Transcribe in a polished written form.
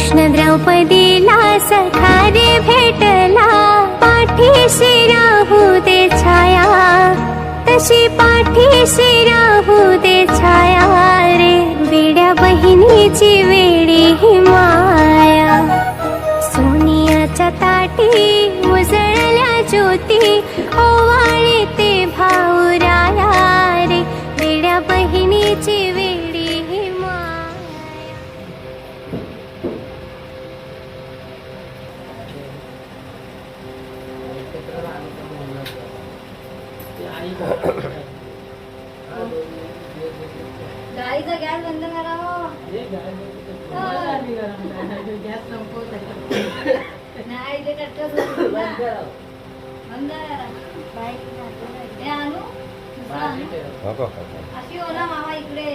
कृष्ण द्रौपदीला सखा रे भेटला, पाठीशी राहू दे छाया, तशी पाठीशी राहू दे छाया रे, वेड्या बहिणीची वेडी ही माया. सोनियाच्या ताटी उजळल्या ज्योती, ओवाळी ते भाऊराया रे, वेड्या बहिणीची वेडी ही माया. गाईचा गॅस बंद करा हो. नाही ते कट्टच बंद करा. हे आणू अशी हो ना मामा इकडे.